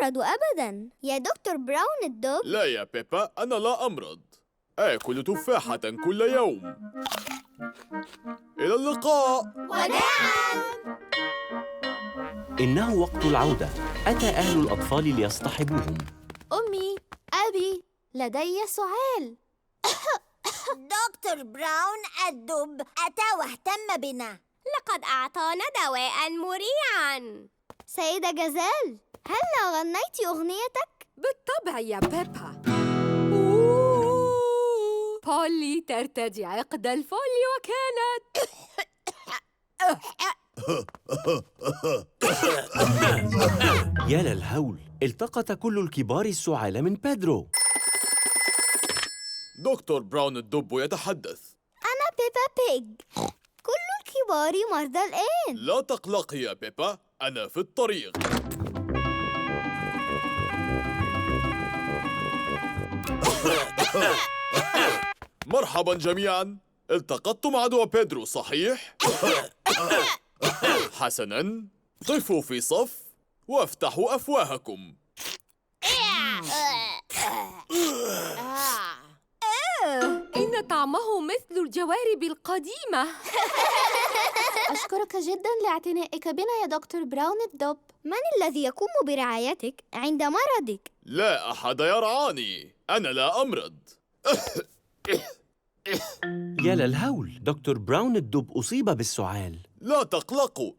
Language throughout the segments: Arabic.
أمرض أبداً يا دكتور براون الدب. لا يا بيبا، أنا لا أمرض. آكل تفاحة كل يوم. إلى اللقاء. وداعاً. إنه وقت العودة. أتى أهل الأطفال ليصطحبوهم. أمي، أبي، لدي سؤال. دكتور براون الدب أتى واهتم بنا. لقد أعطانا دواء مريعاً. سيدة جزال، هل غنيتِ أغنيتك؟ بالطبع يا بيبا. بولي ترتدي عقد الفل وكانت يا للهول، التقط كل الكبار السعال من بيدرو. دكتور براون الدب يتحدث. أنا بيبا بيج. كل الكبار مرضى الآن. لا تقلقي يا بيبا، أنا في الطريق. مرحبا جميعا. التقطتم عدو بيدرو صحيح؟ حسنا، قفوا في صف وافتحوا أفواهكم. إن طعمه مثل الجوارب القديمة. أشكرك جداً لاعتنائك بنا يا دكتور براون الدب. من الذي يقوم برعايتك عند مرضك؟ لا أحد يرعاني، أنا لا أمرض. يا للهول، دكتور براون الدب أصيب بالسعال. لا تقلقوا.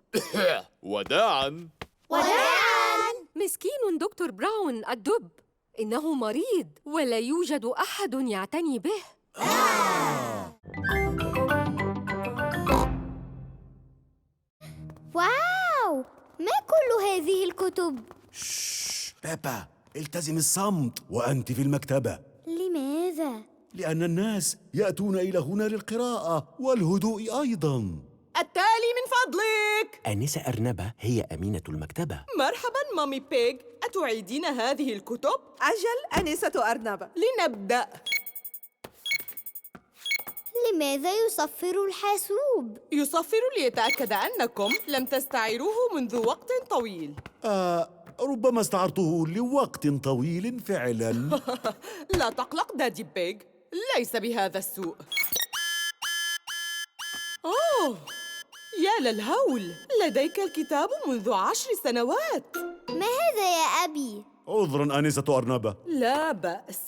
وداعاً. وداعاً. مسكين دكتور براون الدب، إنه مريض ولا يوجد أحد يعتني به. واو، ما كل هذه الكتب؟ بيبا، التزم الصمت وأنت في المكتبة. لماذا؟ لأن الناس يأتون إلى هنا للقراءة والهدوء أيضاً. التالي من فضلك. آنسة أرنبة هي أمينة المكتبة. مرحباً مامي بيج، أتعيدين هذه الكتب؟ أجل أنسة أرنبة، لنبدأ. لماذا يصفر الحاسوب؟ يصفر ليتأكد أنكم لم تستعيروه منذ وقت طويل. ربما استعرته لوقت طويل فعلاً. لا تقلق دادي بيج، ليس بهذا السوء. أوه، يا للهول، لديك الكتاب منذ 10 سنوات. ما هذا يا أبي؟ عذراً آنسة أرنبة. لا بأس،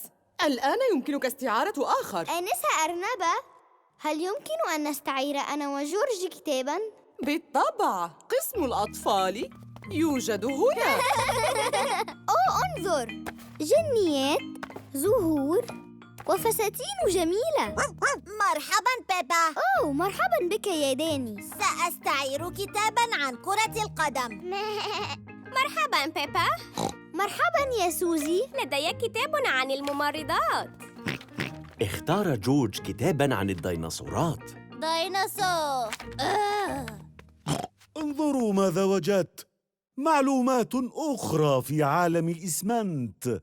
الآن يمكنك استعارة آخر. آنسة أرنبة، هل يمكن أن نستعير أنا وجورج كتاباً؟ بالطبع، قسم الأطفال يوجد هنا. أوه، انظر، جنيات، زهور وفساتين جميلة. مرحباً بيبا. أوه، مرحباً بك يا داني. سأستعير كتاباً عن كرة القدم. مرحباً بيبا. مرحباً يا سوزي. لدي كتاب عن الممرضات. اختار جورج كتاباً عن الديناصورات. ديناصور. انظروا ماذا وجدت. معلومات أخرى في عالم الإسمنت.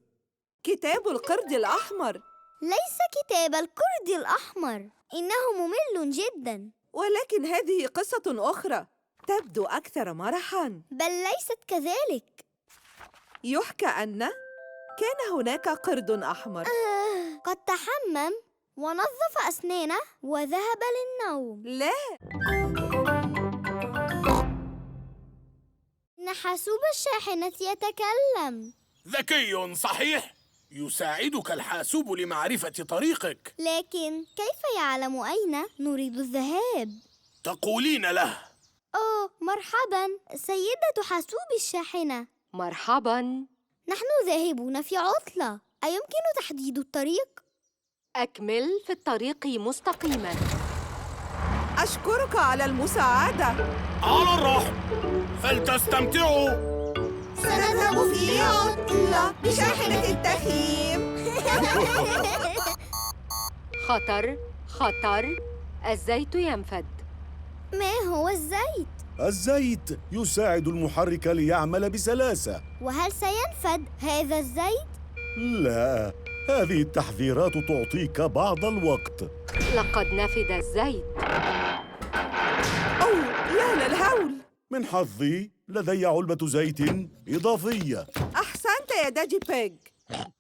كتاب القرد الأحمر. ليس كتاب القرد الأحمر، إنه ممل جداً. ولكن هذه قصة أخرى تبدو أكثر مرحاً. بل ليست كذلك. يحكى أن كان هناك قرد أحمر. قد تحمم ونظف أسنانه وذهب للنوم. لا، إن حاسوب الشاحنة يتكلم. ذكي صحيح، يساعدك الحاسوب لمعرفة طريقك. لكن كيف يعلم أين نريد الذهاب؟ تقولين له. أوه، مرحباً سيدة حاسوب الشاحنة. مرحباً. نحن ذاهبون في عطلة، أيمكن تحديد الطريق؟ أكمل في الطريق مستقيماً. أشكرك على المساعدة. على الرحب، فلتستمتعوا. سنذهب في عطلة بشاحنة التخييم. خطر، خطر، الزيت ينفد. ما هو الزيت؟ الزيت يساعد المحرك ليعمل بسلاسة. وهل سينفد هذا الزيت؟ لا، هذه التحذيرات تعطيك بعض الوقت. لقد نفد الزيت. أوه، يا للهول. من حظي لدي علبة زيت إضافية. أحسنت يا دادي بيج؟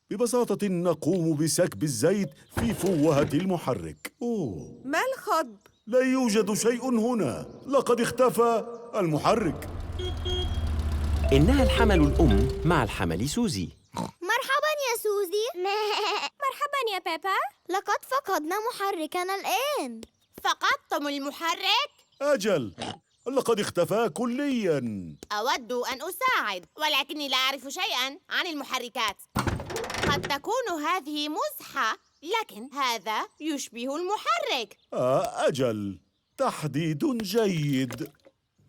ببساطة نقوم بسكب الزيت في فوهة المحرك. ما الخطب؟ لا يوجد شيء هنا، لقد اختفى المحرك. إنها الحمل الأم مع الحمل سوزي. مرحبا يا سوزي. مرحبا يا بيبا. لقد فقدنا محركنا الآن. فقدتم المحرك؟ أجل، لقد اختفى كلياً. أود أن أساعد، ولكني لا أعرف شيئاً عن المحركات. قد تكون هذه مزحة، لكن هذا يشبه المحرك. أجل، تحديد جيد.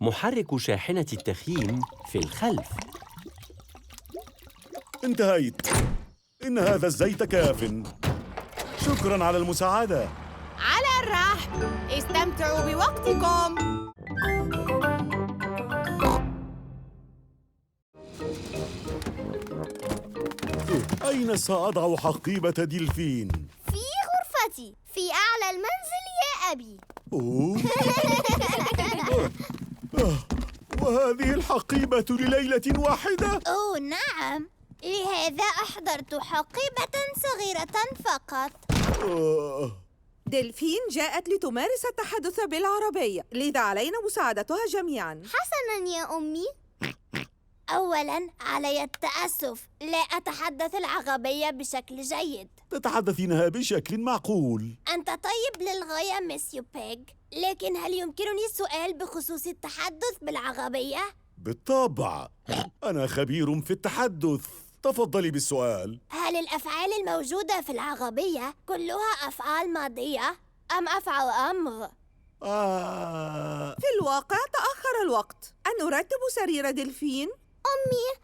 محرك شاحنة التخييم في الخلف. انتهيت. إن هذا الزيت كاف. شكراً على المساعدة. على الرحب، استمتعوا بوقتكم. أين سأضع حقيبة ديلفين؟ في غرفتي في أعلى المنزل يا أبي. وهذه الحقيبة لليلة واحدة؟ أوه نعم، لهذا أحضرت حقيبة صغيرة فقط. دلفين جاءت لتمارس التحدث بالعربية، لذا علينا مساعدتها جميعاً. حسناً يا أمي. أولاً علي التأسف، لا أتحدث العربية بشكل جيد. تتحدثينها بشكل معقول. أنت طيب للغاية مسيو بيج، لكن هل يمكنني السؤال بخصوص التحدث بالعربية؟ بالطبع، أنا خبير في التحدث. تفضلي بالسؤال. هل الأفعال الموجودة في العربية كلها أفعال ماضية أم أفعال أمر؟ في الواقع تأخر الوقت. أن نرتب سرير دلفين؟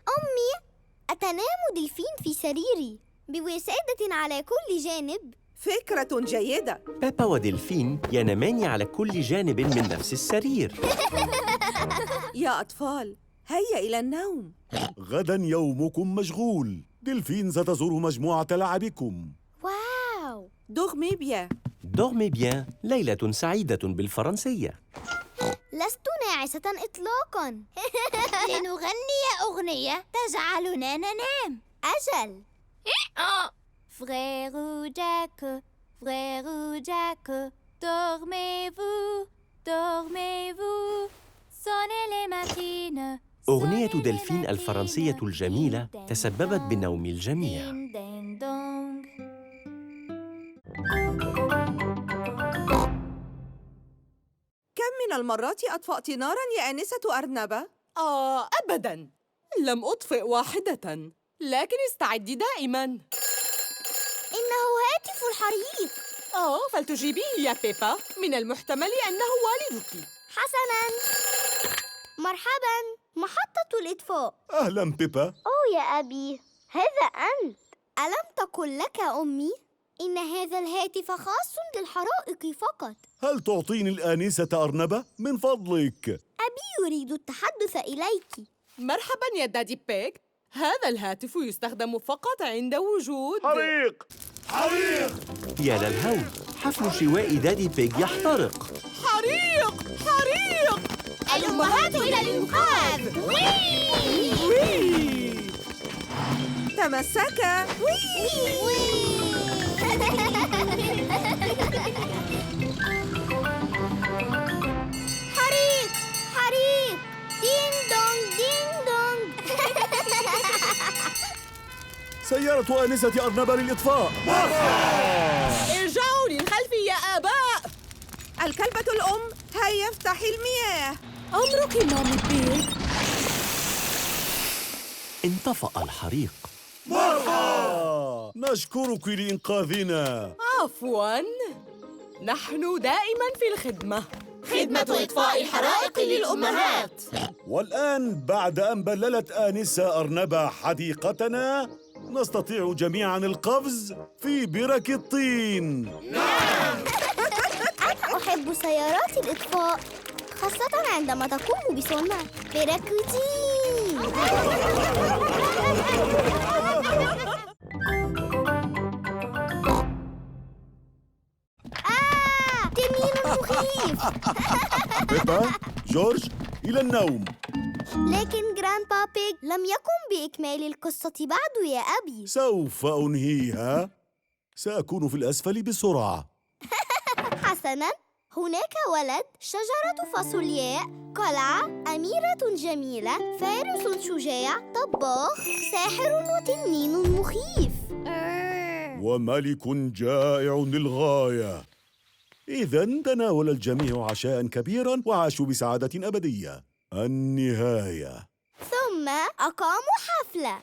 أمي، أتنام دلفين في سريري بوسادة على كل جانب؟ فكرة جيدة. بيبا ودلفين ينامان على كل جانب من نفس السرير. يا أطفال، هيا إلى النوم. غداً يومكم مشغول. دلفين ستزور مجموعة لعبكم. واو. دوغمي بيان. دوغمي بيان، ليلة سعيدة بالفرنسية. لست ناعسة إطلاقاً. لنغني أغنية تجعلنا ننام. أجل. Frère Jack, frère Jack, dormez-vous, dormez-vous, sonnez les matines. أغنية دلفين الفرنسية الجميلة تسببت بنوم الجميع. Ding, ding, dong. كم من المرات أطفأت ناراً يا آنسة أرنبة؟ أبداً، لم أطفئ واحدة، لكن استعدي دائماً. إنه هاتف الحريق. فلتجيبيه يا بيبا، من المحتمل أنه والدك. حسناً. مرحباً، محطة الإطفاء. أهلاً بيبا. أوه يا أبي، هذا أنت. ألم تقل لك أمي إن هذا الهاتف خاص للحرائق فقط؟ هل تعطيني الآنسة أرنبة من فضلك؟ أبي يريد التحدث إليك. مرحباً يا دادي بيج، هذا الهاتف يستخدم فقط عند وجود حريق! حريق! يا للهول، حفل شواء دادي بيج يحترق. حريق! حريق! الأمهات إلى الإنقاذ! تمسكا! حريق! حريق! دين دونج دين دونج. سيارة آنسة أرنبة للإطفاء. ارجعوا للخلف يا آباء! الكلبة الأم، هيا افتحي المياه. أمرك مامي بيج. انطفأ الحريق. نشكرك لإنقاذنا. عفواً، نحن دائماً في الخدمة. خدمة إطفاء الحرائق للأمهات. والآن بعد أن بللت آنسة أرنبة حديقتنا، نستطيع جميعاً القفز في برك الطين. أحب سيارات الإطفاء، خاصة عندما تقوم بصنع براكوتين. تنين مخيف. بيبا، جورج، إلى النوم. لكن جراندبا بيج لم يقم بإكمال القصة بعد يا أبي. سوف أنهيها. سأكون في الأسفل بسرعة. حسناً، هناك ولد، شجرة فاصولياء، قلعة، أميرة جميلة، فارس شجاع، طباخ، ساحر وتنين مخيف. وملك جائع للغاية. إذن تناول الجميع عشاء كبيرا وعاشوا بسعادة أبدية. النهاية. ثم أقاموا حفلة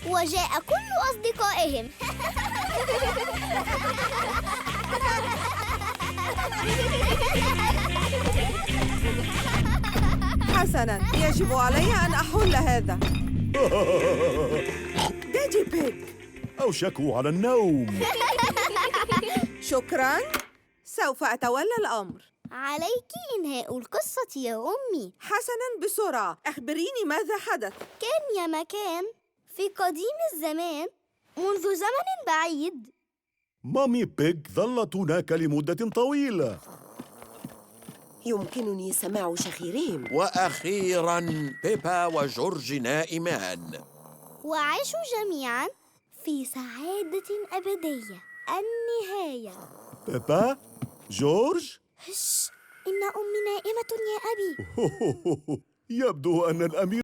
وجاء كل أصدقائهم. حسناً، يجب علي أن أحل هذا. دادي بيج. أوشكوا على النوم. شكراً، سوف أتولى الأمر. عليك إنهاء القصة يا أمي. حسناً، بسرعة، أخبريني ماذا حدث. كان يا مكان في قديم الزمان منذ زمن بعيد. مامي بيج ظلت هناك لمدة طويلة. يمكنني سماع شخيرهم. وأخيراً بيبا وجورج نائمان. وعاشوا جميعاً في سعادة أبدية. النهاية. بيبا؟ جورج؟ هش، إن أمي نائمة يا أبي. يبدو أن الأمير